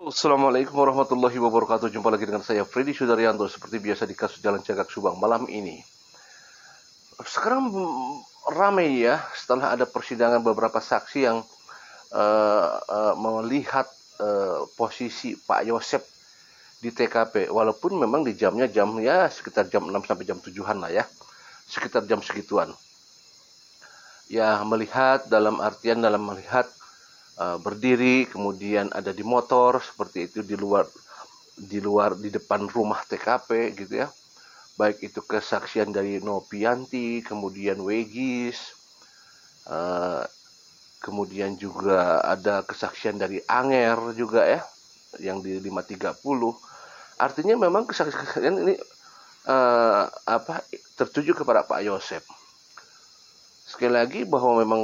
Assalamualaikum warahmatullahi wabarakatuh. Jumpa lagi dengan saya Freddy Sudaryanto seperti biasa di kasus Jalan Cagak Subang malam ini. Sekarang ramai ya setelah ada persidangan beberapa saksi yang melihat posisi Pak Yosep di TKP, walaupun memang di jamnya sekitar jam 6 sampai jam 7-an lah ya, sekitar jam segituan. Ya melihat dalam melihat berdiri, kemudian ada di motor seperti itu di depan rumah TKP gitu ya. Baik itu kesaksian dari Nopianti, kemudian Wegis, kemudian juga ada kesaksian dari Anger juga ya, yang di 530. Artinya memang kesaksian ini tertuju kepada Pak Yosep. Sekali lagi bahwa memang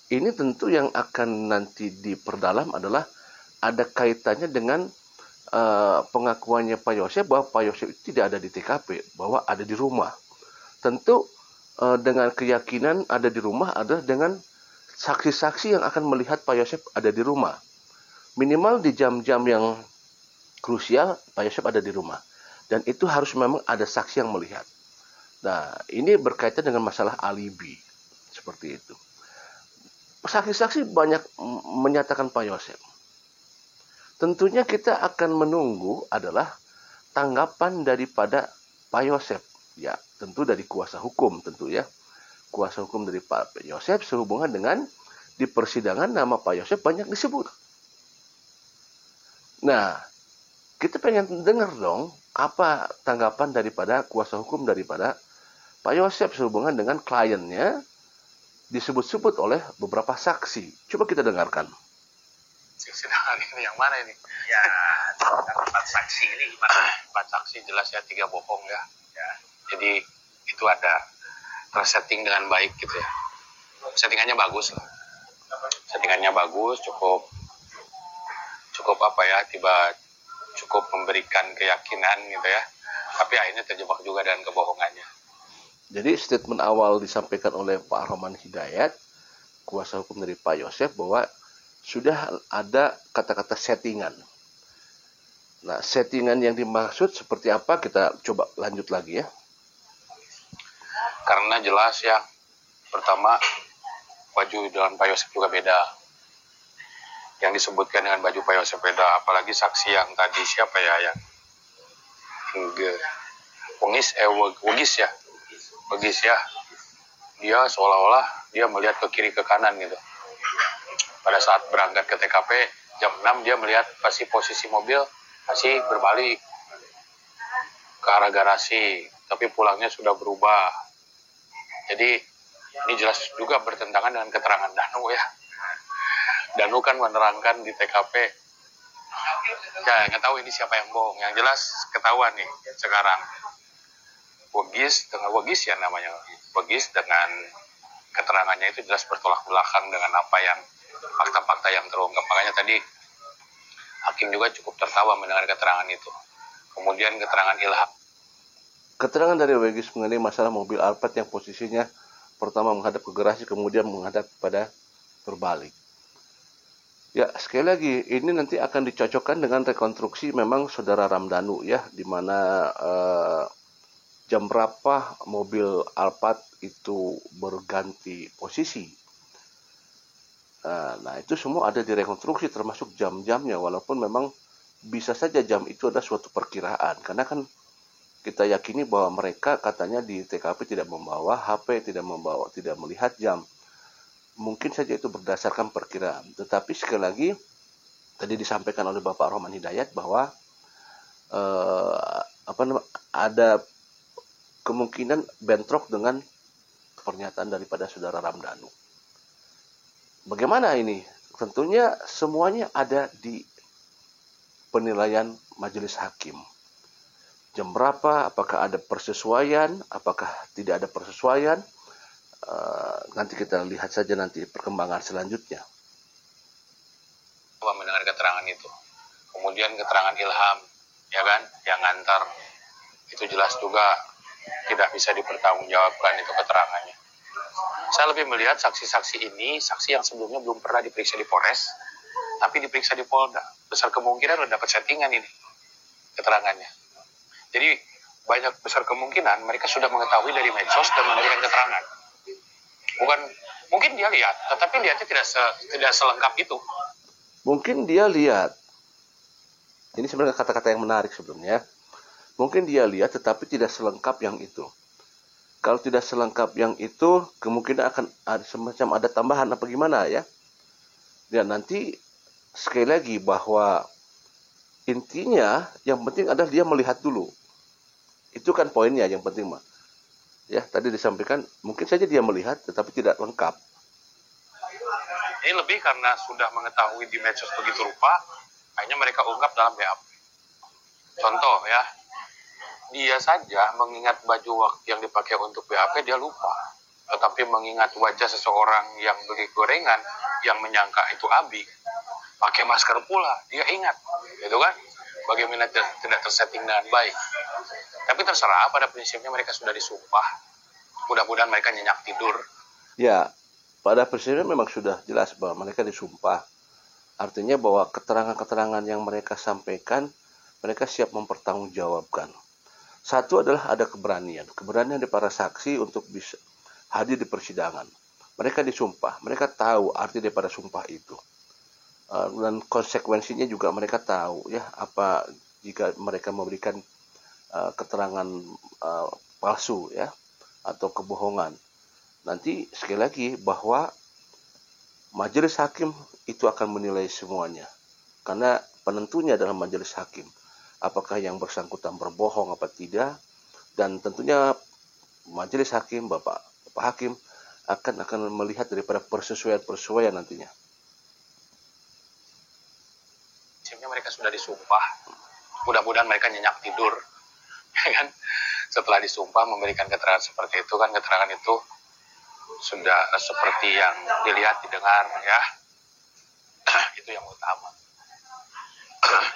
ini tentu yang akan nanti diperdalam adalah ada kaitannya dengan pengakuannya Pak Yosep bahwa Pak Yosep itu tidak ada di TKP, bahwa ada di rumah. Tentu dengan keyakinan ada di rumah adalah dengan saksi-saksi yang akan melihat Pak Yosep ada di rumah. Minimal di jam-jam yang krusial Pak Yosep ada di rumah. Dan itu harus memang ada saksi yang melihat. Nah, ini berkaitan dengan masalah alibi. Seperti itu. Saksi-saksi banyak menyatakan Pak Yosep. Tentunya kita akan menunggu adalah tanggapan daripada Pak Yosep. Ya, tentu dari kuasa hukum tentu ya. Kuasa hukum dari Pak Yosep sehubungan dengan di persidangan nama Pak Yosep banyak disebut. Nah, kita pengen dengar dong apa tanggapan daripada kuasa hukum daripada Pak Yosep sehubungan dengan kliennya disebut-sebut oleh beberapa saksi. Coba kita dengarkan. Sedangkan ini yang mana ini? Ya, 4 saksi ini gimana? 4 saksi jelas ya, 3 bohong ya. Jadi itu ada tersetting dengan baik gitu ya. Settingannya bagus lah. Settingannya bagus, cukup cukup memberikan keyakinan gitu ya. Tapi akhirnya terjebak juga dengan kebohongannya. Jadi statement awal disampaikan oleh Pak Roman Hidayat, kuasa hukum dari Pak Yosep, bahwa sudah ada kata-kata settingan. Nah, settingan yang dimaksud seperti apa? Kita coba lanjut lagi ya. Karena jelas ya, pertama baju dengan Pak Yosep juga beda. Yang disebutkan dengan baju Pak Yosep beda, apalagi saksi yang tadi siapa ya yang Wegis ya, dia seolah-olah dia melihat ke kiri ke kanan gitu. Pada saat berangkat ke TKP jam 6 dia melihat pasti posisi mobil masih berbalik ke arah garasi, tapi pulangnya sudah berubah. Jadi ini jelas juga bertentangan dengan keterangan Danu ya. Danu kan menerangkan di TKP. Ya nggak tahu ini siapa yang bohong. Yang jelas ketahuan nih sekarang. Wegis ya namanya. Wegis dengan keterangannya itu jelas bertolak belakang dengan apa yang fakta-fakta yang terungkap. Makanya tadi hakim juga cukup tertawa mendengar keterangan itu. Kemudian keterangan Ilham. Keterangan dari Wegis mengenai masalah mobil Alphard yang posisinya pertama menghadap ke garasi, kemudian menghadap pada berbalik. Ya, sekali lagi, ini nanti akan dicocokkan dengan rekonstruksi memang saudara Ramdhanu ya, di mana jam berapa mobil Alphard itu berganti posisi. Nah, itu semua ada di rekonstruksi termasuk jam-jamnya, walaupun memang bisa saja jam itu ada suatu perkiraan. Karena kan kita yakini bahwa mereka katanya di TKP tidak membawa HP, tidak melihat jam. Mungkin saja itu berdasarkan perkiraan. Tetapi sekali lagi, tadi disampaikan oleh Bapak Roman Hidayat bahwa ada kemungkinan bentrok dengan pernyataan daripada saudara Ramdhanu. Bagaimana ini? Tentunya semuanya ada di penilaian majelis hakim. Jam berapa? Apakah ada persesuaian? Apakah tidak ada persesuaian? Nanti kita lihat saja nanti perkembangan selanjutnya. Mendengar keterangan itu. Kemudian keterangan Ilham, ya kan, yang ngantar. Itu jelas juga tidak bisa dipertanggungjawabkan itu keterangannya. Saya lebih melihat saksi-saksi ini, saksi yang sebelumnya belum pernah diperiksa di Polres, tapi diperiksa di Polda. Besar kemungkinan udah dapat settingan ini keterangannya. Jadi banyak besar kemungkinan mereka sudah mengetahui dari medsos dan memberikan keterangan. Bukan, mungkin dia lihat, tetapi lihatnya tidak selengkap itu. Mungkin dia lihat. Ini sebenarnya kata-kata yang menarik sebelumnya. Mungkin dia lihat tetapi tidak selengkap yang itu. Kalau tidak selengkap yang itu, kemungkinan akan ada semacam ada tambahan apa gimana ya. Dan nanti sekali lagi bahwa intinya yang penting adalah dia melihat dulu. Itu kan poinnya yang penting mah. Ya, tadi disampaikan mungkin saja dia melihat tetapi tidak lengkap. Ini lebih karena sudah mengetahui di medsos begitu rupa, akhirnya mereka ungkap dalam BAP. Contoh ya, dia saja mengingat baju yang dipakai untuk BAP dia lupa. Tetapi mengingat wajah seseorang yang beli gorengan, yang menyangka itu Abi, pakai masker pula, dia ingat. Gitu kan? Bagaimana tidak tersetting dengan baik. Tapi terserah, pada prinsipnya mereka sudah disumpah. Mudah-mudahan mereka nyenyak tidur. Ya, pada prinsipnya memang sudah jelas bahwa mereka disumpah. Artinya bahwa keterangan-keterangan yang mereka sampaikan, mereka siap mempertanggungjawabkan. Satu adalah ada keberanian. Keberanian dari para saksi untuk bisa hadir di persidangan. Mereka disumpah. Mereka tahu arti daripada sumpah itu. Dan konsekuensinya juga mereka tahu ya apa jika mereka memberikan keterangan palsu ya atau kebohongan. Nanti sekali lagi bahwa majelis hakim itu akan menilai semuanya. Karena penentunya adalah majelis hakim. Apakah yang bersangkutan berbohong apa tidak, dan tentunya majelis hakim, Bapak Hakim akan melihat daripada persesuaian nantinya. Mereka sudah disumpah, mudah-mudahan mereka nyenyak tidur, ya kan? Setelah disumpah memberikan keterangan seperti itu kan, keterangan itu sudah seperti yang dilihat, didengar ya. Itu yang utama.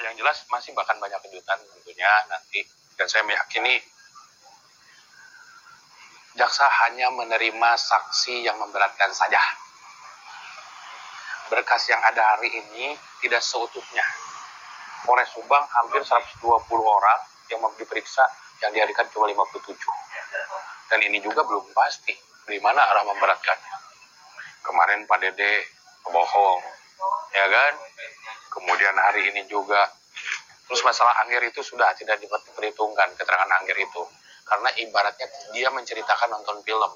Yang jelas masih bahkan banyak kejutan tentunya nanti, dan saya meyakini jaksa hanya menerima saksi yang memberatkan saja. Berkas yang ada hari ini tidak seutuhnya. Polres Subang hampir 120 orang yang mau diperiksa, yang dihadirkan cuma 57. Dan ini juga belum pasti di mana arah memberatkannya. Kemarin Pak Dede bohong, ya kan? Kemudian hari ini juga. Terus masalah Angger itu sudah tidak diperhitungkan, keterangan Angger itu. Karena ibaratnya dia menceritakan nonton film.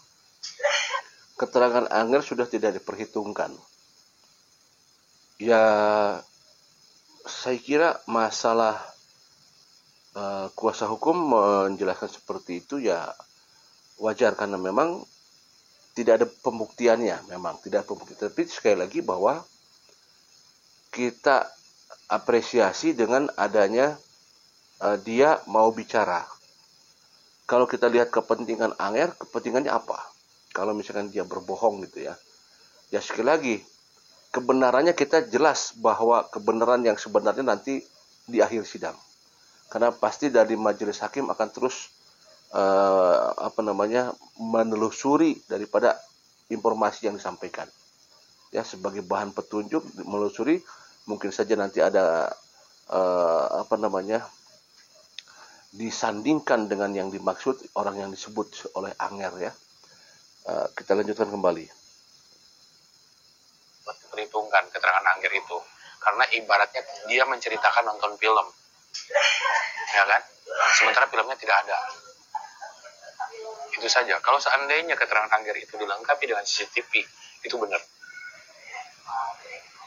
Keterangan Angger sudah tidak diperhitungkan. Ya, saya kira masalah kuasa hukum menjelaskan seperti itu ya wajar, karena memang tidak ada pembuktiannya, memang tidak ada pembuktian. Tapi sekali lagi bahwa kita apresiasi dengan adanya dia mau bicara. Kalau kita lihat kepentingan Angger, kepentingannya apa? Kalau misalkan dia berbohong gitu ya. Ya sekali lagi, kebenarannya kita jelas bahwa kebenaran yang sebenarnya nanti di akhir sidang. Karena pasti dari majelis hakim akan terus menelusuri daripada informasi yang disampaikan. Ya, sebagai bahan petunjuk menelusuri, mungkin saja nanti ada disandingkan dengan yang dimaksud orang yang disebut oleh Angger ya. Kita lanjutkan kembali. Perhitungkan keterangan Angger itu, karena ibaratnya dia menceritakan nonton film, ya kan? Sementara filmnya tidak ada. Itu saja. Kalau seandainya keterangan Angger itu dilengkapi dengan CCTV, itu benar,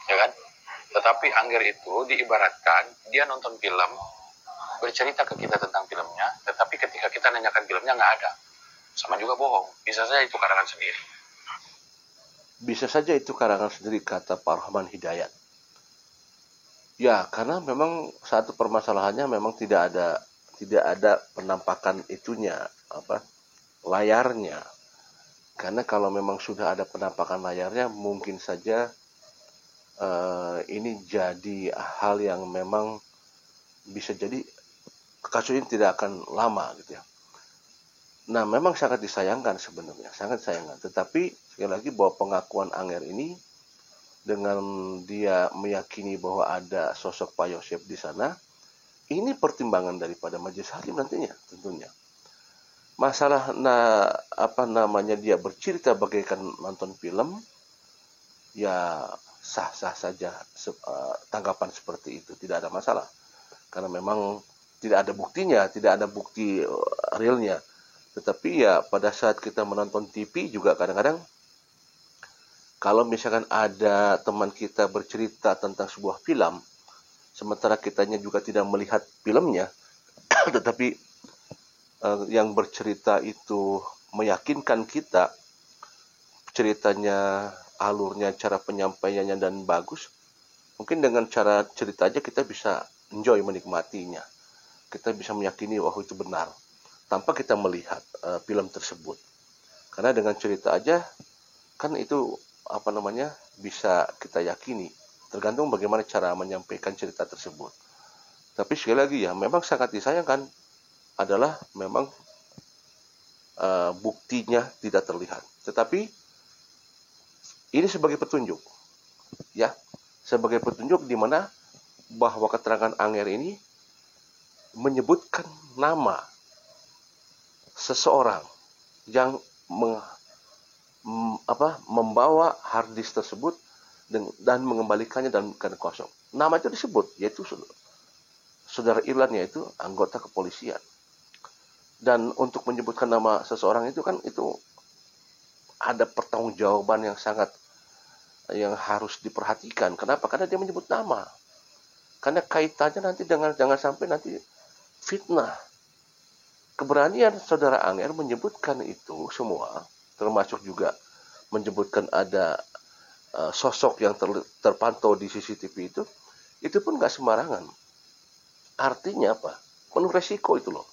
ya kan? Tetapi Angger itu diibaratkan dia nonton film, bercerita ke kita tentang filmnya, tetapi ketika kita nanyakan filmnya nggak ada. Sama juga bohong. Bisa saja itu karangan sendiri. Bisa saja itu karangan sendiri, kata Pak Rahman Hidayat. Ya, karena memang satu permasalahannya memang tidak ada penampakan itunya, layarnya. Karena kalau memang sudah ada penampakan layarnya, mungkin saja ini jadi hal yang memang bisa jadi kasus ini tidak akan lama gitu ya. Nah, memang sangat disayangkan sebenarnya, sangat disayangkan. Tetapi sekali lagi bahwa pengakuan Angger ini dengan dia meyakini bahwa ada sosok Pak Yosep di sana, ini pertimbangan daripada majelis hakim nantinya tentunya. Masalah dia bercerita bagaikan nonton film, ya sah-sah saja tanggapan seperti itu, tidak ada masalah. Karena memang tidak ada buktinya, tidak ada bukti realnya. Tetapi ya pada saat kita menonton TV juga kadang-kadang kalau misalkan ada teman kita bercerita tentang sebuah film, sementara kitanya juga tidak melihat filmnya, tetapi yang bercerita itu meyakinkan kita, ceritanya, alurnya, cara penyampaiannya dan bagus, mungkin dengan cara cerita aja kita bisa enjoy menikmatinya. Kita bisa meyakini bahwa itu benar, tanpa kita melihat film tersebut. Karena dengan cerita aja, kan itu bisa kita yakini, tergantung bagaimana cara menyampaikan cerita tersebut. Tapi sekali lagi ya, memang sangat disayangkan adalah memang buktinya tidak terlihat. Tetapi ini sebagai petunjuk, ya, sebagai petunjuk di mana bahwa keterangan Anger ini menyebutkan nama seseorang yang membawa harddisk tersebut dan mengembalikannya dalam keadaan kosong. Nama itu disebut, yaitu saudara Irlan, yaitu anggota kepolisian. Dan untuk menyebutkan nama seseorang itu kan itu ada pertanggungjawaban yang harus diperhatikan. Kenapa? Karena dia menyebut nama. Karena kaitannya nanti jangan sampai nanti fitnah. Keberanian saudara Anger menyebutkan itu semua, termasuk juga menyebutkan ada sosok yang terpantau di CCTV itu pun nggak sembarangan. Artinya apa? Penuh resiko itu loh.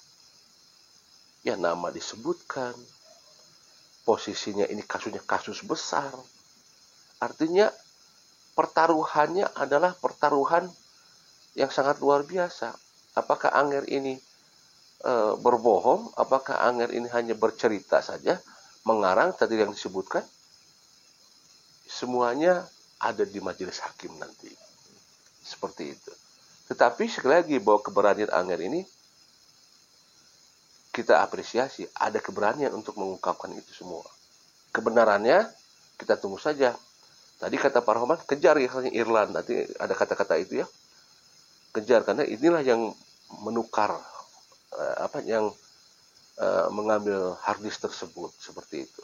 Ya, nama disebutkan, posisinya ini kasusnya kasus besar. Artinya pertaruhannya adalah pertaruhan yang sangat luar biasa. Apakah Anger ini berbohong? Apakah Anger ini hanya bercerita saja, mengarang tadi yang disebutkan? Semuanya ada di majelis hakim nanti. Seperti itu. Tetapi sekali lagi bahwa keberanian Anger ini kita apresiasi, ada keberanian untuk mengungkapkan itu semua. Kebenarannya kita tunggu saja. Tadi kata Pak Rahman, kejar ya Irlan, nanti ada kata-kata itu ya. Kejar, karena inilah yang menukar mengambil harddisk tersebut, seperti itu.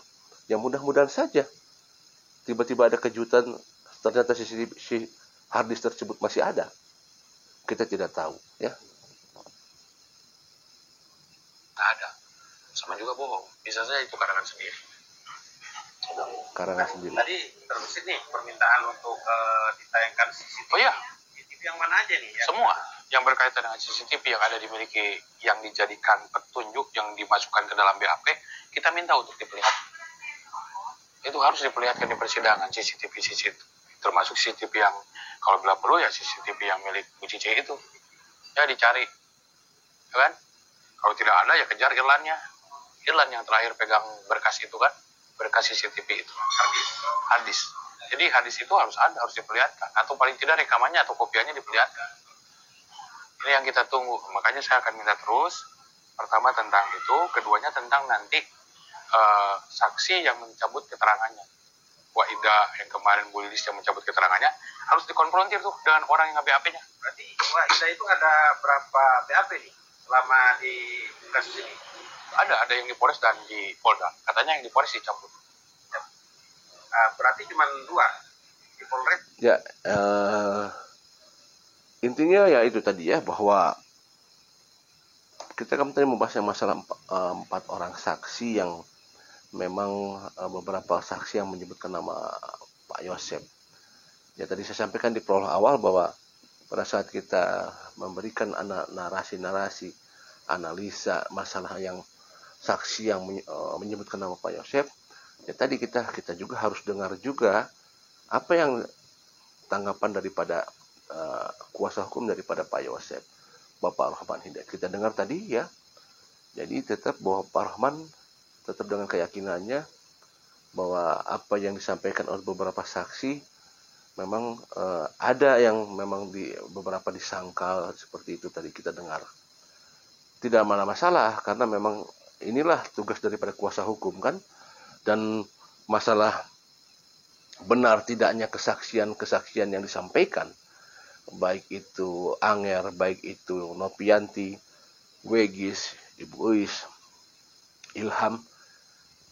Yang mudah-mudahan saja tiba-tiba ada kejutan, ternyata si harddisk tersebut masih ada. Kita tidak tahu, ya. Tak ada. Sama juga bohong. Bisa saja itu karangan sendiri. Karangan sendiri. Tadi terbesit nih permintaan untuk ditayangkan CCTV. Oh iya. CCTV yang mana aja nih? Semua yang berkaitan dengan CCTV yang ada dimiliki, yang dijadikan petunjuk, yang dimasukkan ke dalam BAP, kita minta untuk diperlihatkan. Itu harus diperlihatkan di persidangan, CCTV, termasuk CCTV yang kalau bila perlu ya CCTV yang milik Bu Cici itu. Ya dicari. Ya kan? Kalau tidak ada ya kejar Irlannya. Irlan yang terakhir pegang berkas itu kan, berkas CCTV itu. Harddisk. Jadi harddisk itu harus ada, harus diperlihatkan. Atau paling tidak rekamannya atau kopiannya diperlihatkan. Ini yang kita tunggu. Makanya saya akan minta terus. Pertama tentang itu, keduanya tentang nanti saksi yang mencabut keterangannya. Wahida yang kemarin Bu Lilis yang mencabut keterangannya harus dikonfrontir tuh dengan orang yang nge-BAP-nya. Berarti Wahida itu ada berapa BAP nih selama di kasus ini? Ada yang di Polres dan di Polda. Katanya yang di Polres dicabut. Ya. Berarti cuma 2 di Polres. Ya, intinya ya itu tadi ya, bahwa kita kan tadi membahas yang masalah 4 orang saksi yang memang beberapa saksi yang menyebutkan nama Pak Yosep. Ya, tadi saya sampaikan di prolog awal bahwa pada saat kita memberikan narasi-narasi, analisa masalah yang saksi yang menyebutkan nama Pak Yosep, ya tadi kita juga harus dengar juga apa yang tanggapan daripada kuasa hukum daripada Pak Yosep, Bapak Rahman Hidayat. Kita dengar tadi ya. Jadi tetap bahwa Pak Rahman tetap dengan keyakinannya bahwa apa yang disampaikan oleh beberapa saksi memang ada yang memang beberapa disangkal seperti itu tadi kita dengar. Tidak masalah karena memang inilah tugas daripada kuasa hukum kan, dan masalah benar tidaknya kesaksian yang disampaikan, baik itu Anger, baik itu Nopianti, Wegis, Ibu Uis, Ilham,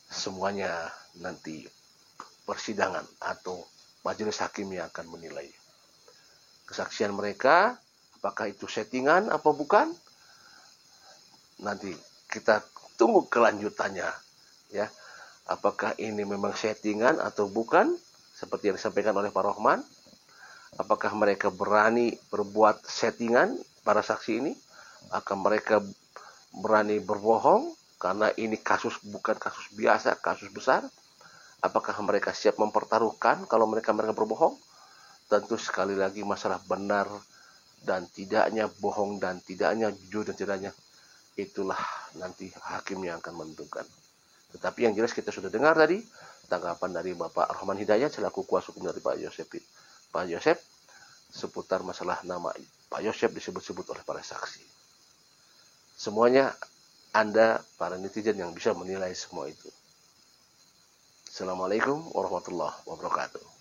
semuanya nanti persidangan atau majelis hakim yang akan menilai kesaksian mereka, apakah itu settingan apa bukan. Nanti kita tunggu kelanjutannya, ya. Apakah ini memang settingan atau bukan, seperti yang disampaikan oleh Pak Rohman. Apakah mereka berani berbuat settingan para saksi ini? Akan mereka berani berbohong karena ini kasus bukan kasus biasa, kasus besar? Apakah mereka siap mempertaruhkan kalau mereka berbohong? Tentu sekali lagi masalah benar dan tidaknya, bohong dan tidaknya, jujur dan tidaknya, itulah nanti hakim yang akan menentukan. Tetapi yang jelas kita sudah dengar tadi tanggapan dari Bapak Rohman Hidayat selaku kuasa hukum dari Pak Yosep seputar masalah nama Pak Yosep disebut-sebut oleh para saksi. Semuanya Anda para netizen yang bisa menilai semua itu. Assalamualaikum warahmatullahi wabarakatuh.